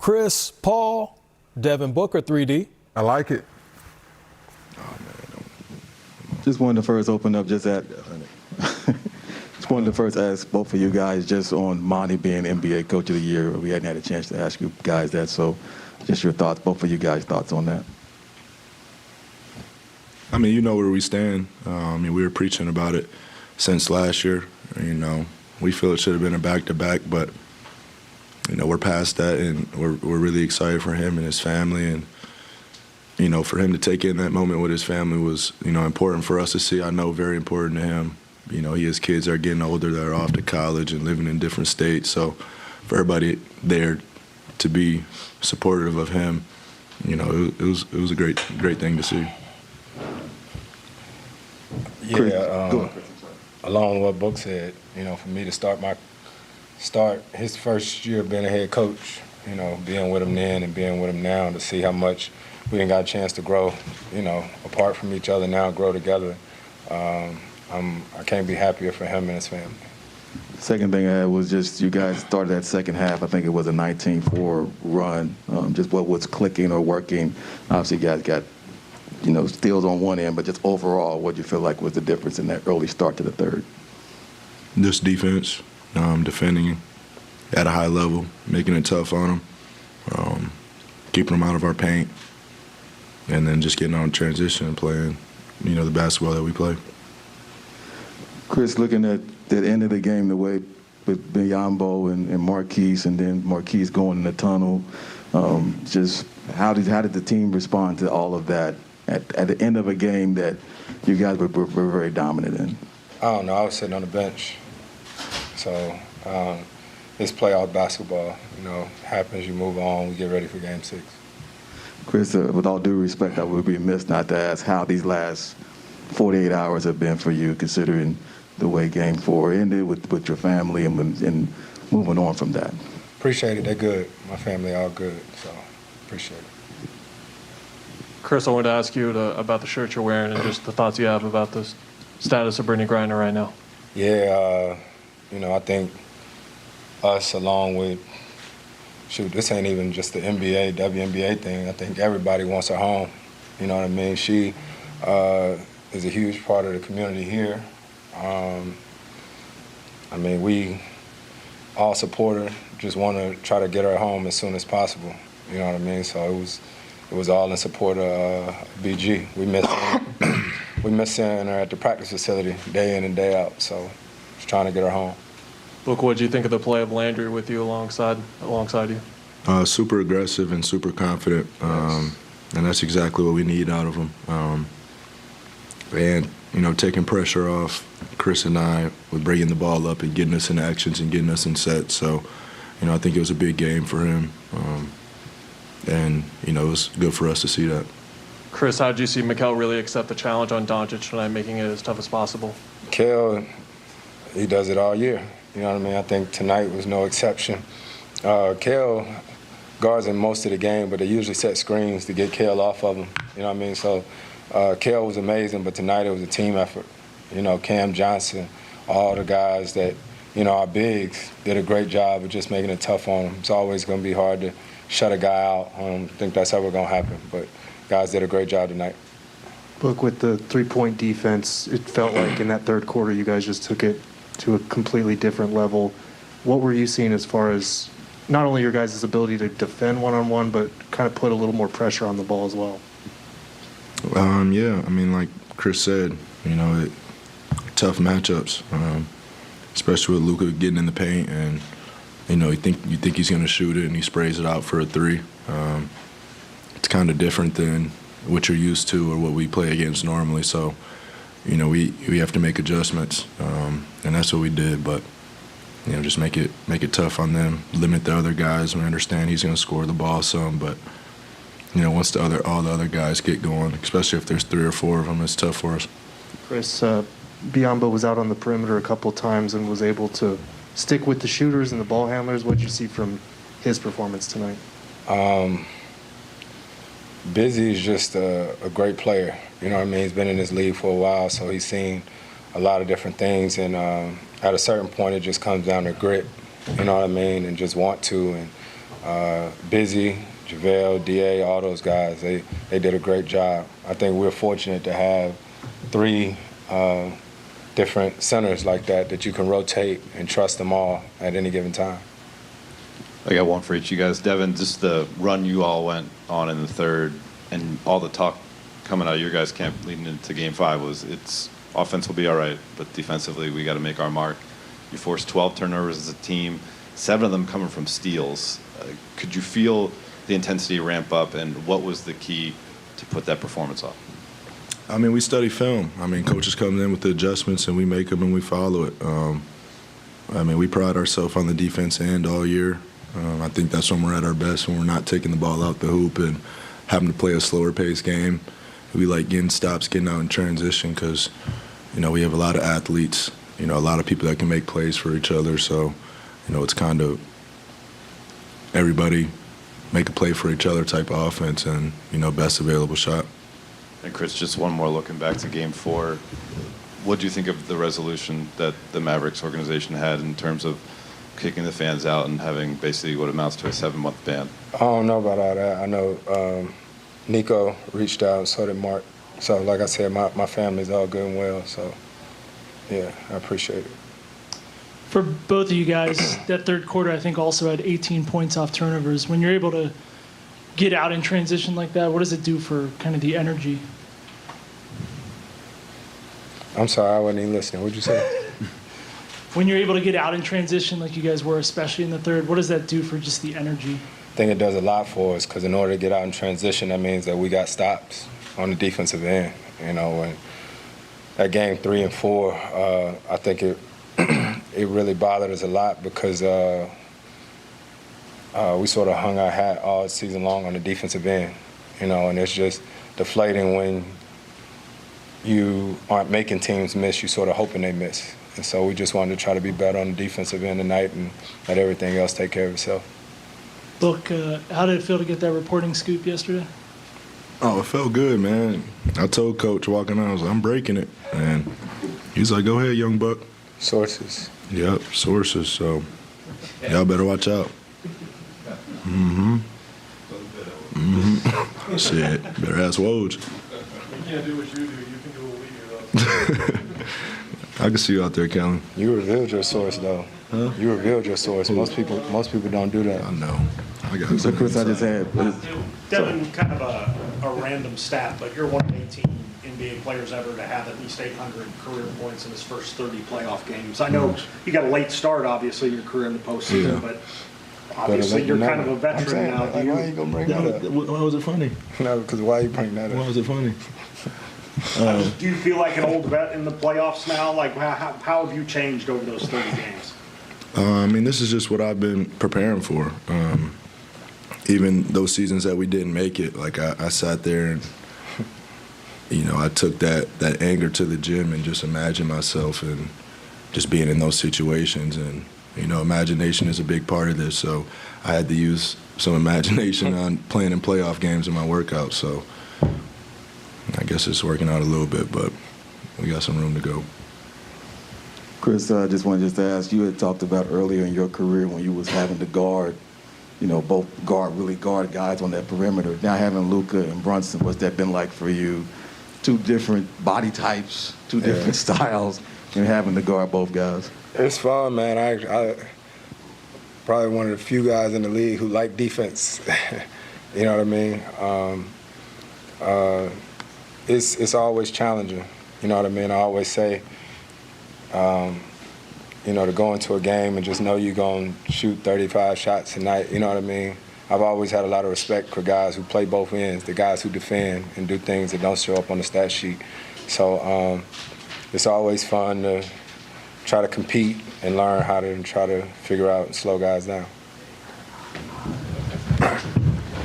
Chris, Paul, Devin Booker, 3D. I like it. Just wanted to first open up just wanted to first ask both of you guys just on Monty being NBA Coach of the Year. We hadn't had a chance to ask you guys that, so just your thoughts, both of you guys' thoughts on that. I mean, you know where we stand. We were preaching about it since last year. We feel it should have been a back-to-back, but we're past that, and we're really excited for him and his family. And for him to take in that moment with his family was important for us to see. I know very important to him. He has kids that are getting older, that are off to college and living in different states. So for everybody there to be supportive of him, it was a great thing to see. Yeah, along with what Book said, for me to start his first year being a head coach, being with him then and being with him now, to see how much we didn't got a chance to grow, apart from each other now, grow together. I can't be happier for him and his family. Second thing I had was just you guys started that second half. I think it was a 19-4 run. Just what was clicking or working. Obviously, you guys got steals on one end, but just overall, what do you feel like was the difference in that early start to the third? Just defense, defending at a high level, making it tough on them, keeping them out of our paint, and then just getting on transition and playing, the basketball that we play. Chris, looking at the end of the game, the way with Biyombo and Marquise, and then Marquise going in the tunnel, just how did the team respond to all of that at the end of a game that you guys were very dominant in? I don't know. I was sitting on the bench. So it's playoff basketball. Happens, you move on, we get ready for Game 6. Chris, with all due respect, I would be remiss not to ask how these last 48 hours have been for you, considering the way Game 4 ended with your family and moving on from that. Appreciate it. They're good. My family all good, so appreciate it. Chris, I wanted to ask you about the shirt you're wearing and just the thoughts you have about the status of Brittany Griner right now. Yeah, I think us along with, this ain't even just the NBA, WNBA thing. I think everybody wants her home. You know what I mean? She is a huge part of the community here. We all support her, just want to try to get her home as soon as possible. You know what I mean? So it was all in support of BG. We miss seeing her at the practice facility day in and day out. So just trying to get her home. Book, what did you think of the play of Landry with you alongside you? Super aggressive and super confident, and that's exactly what we need out of him. And taking pressure off Chris and I with bringing the ball up and getting us in actions and getting us in sets. So, I think it was a big game for him, and it was good for us to see that. Chris, how did you see Mikal really accept the challenge on Doncic tonight, making it as tough as possible? Kel, he does it all year. You know what I mean? I think tonight was no exception. Kel guards in most of the game, but they usually set screens to get Kel off of him. You know what I mean? So Kel was amazing, but tonight it was a team effort. Cam Johnson, all the guys that, our bigs did a great job of just making it tough on them. It's always going to be hard to shut a guy out. I don't think that's ever going to happen, but guys did a great job tonight. Look, with the three-point defense, it felt like in that third quarter you guys just took it to a completely different level. What were you seeing as far as not only your guys' ability to defend one-on-one, but kind of put a little more pressure on the ball as well? Like Chris said, tough matchups, especially with Luka getting in the paint, and you think he's going to shoot it, and he sprays it out for a three. It's kind of different than what you're used to or what we play against normally. So, we have to make adjustments, and that's what we did. But just make it tough on them, limit the other guys. We understand he's going to score the ball some, but once all the other guys get going, especially if there's 3 or 4 of them, it's tough for us. Chris, Biyombo was out on the perimeter a couple of times and was able to stick with the shooters and the ball handlers. What did you see from his performance tonight? Busy is just a great player. You know what I mean? He's been in this league for a while, so he's seen a lot of different things. And at a certain point, it just comes down to grit. You know what I mean? And just want to. And Busy, JaVale, DA, all those guys, they did a great job. I think we're fortunate to have 3 different centers like that you can rotate and trust them all at any given time. I got one for each of you guys. Devin, just the run you all went on in the third and all the talk coming out of your guys' camp leading into Game 5 was it's offense will be all right, but defensively we got to make our mark. You forced 12 turnovers as a team, 7 of them coming from steals. Could you feel the intensity ramp up, and what was the key to put that performance off? I mean, we study film. I mean, coaches come in with the adjustments, and we make them and we follow it. I mean, we pride ourselves on the defense end all year. I think that's when we're at our best, when we're not taking the ball out the hoop and having to play a slower paced game. We like getting stops, getting out in transition because, you know, we have a lot of athletes, you know, a lot of people that can make plays for each other. So, you know, it's kind of everybody make a play for each other type of offense and, you know, best available shot. And Chris, just one more looking back to Game 4. What do you think of the resolution that the Mavericks organization had in terms of kicking the fans out and having basically what amounts to a 7-month ban? I don't know about all that. I know Nico reached out, and so did Mark. So, like I said, my family's all good and well. So, yeah, I appreciate it. For both of you guys, that third quarter, I think, also had 18 points off turnovers. When you're able to get out in transition like that, what does it do for kind of the energy? I'm sorry, I wasn't even listening. What'd you say? When you're able to get out in transition like you guys were, especially in the third, what does that do for just the energy? I think it does a lot for us because in order to get out in transition, that means that we got stops on the defensive end. You know, and at Game 3 and 4, I think it really bothered us a lot because we sort of hung our hat all season long on the defensive end. You know, and it's just deflating when you aren't making teams miss. You sort of hoping they miss. And so we just wanted to try to be better on the defensive end tonight and let everything else take care of itself. Look, how did it feel to get that reporting scoop yesterday? Oh, it felt good, man. I told Coach walking out, I was like, I'm breaking it. And he's like, go ahead, young buck. Sources. Yep, sources. So y'all better watch out. Shit, better ask Woj. You can't do what you do. You can do what we do, though. I can see you out there, Kellen. You revealed your source, though. Huh? You revealed your source. Most people don't do that. I know. I got So, Chris, I just had Devin, kind of a random stat, but you're one of 18 NBA players ever to have at least 800 career points in his first 30 playoff games. I know you got a late start, obviously, in your career in the postseason, but obviously you're kind of a veteran now. Why are you going to bring that up? Why was it funny? No, because why are you bringing that Why up? was it funny? Do you feel like an old vet in the playoffs now? Like, how have you changed over those 30 games? I mean, this is just what I've been preparing for. Even those seasons that we didn't make it, like I sat there and, you know, I took that anger to the gym and just imagined myself and just being in those situations. And, you know, imagination is a big part of this. So I had to use some imagination on playing in playoff games in my workout. So I guess it's working out a little bit, but we got some room to go. Chris, I just wanted to ask, you had talked about earlier in your career when you was having to guard, you know, really guard guys on that perimeter. Now having Luka and Brunson, what's that been like for you? 2 different body types, 2 different styles, and having to guard both guys. It's fun, man. I probably one of the few guys in the league who like defense. You know what I mean? It's always challenging. You know what I mean? I always say, you know, to go into a game and just know you're going to shoot 35 shots tonight, you know what I mean? I've always had a lot of respect for guys who play both ends, the guys who defend and do things that don't show up on the stat sheet. So it's always fun to try to compete and learn how to try to figure out and slow guys down.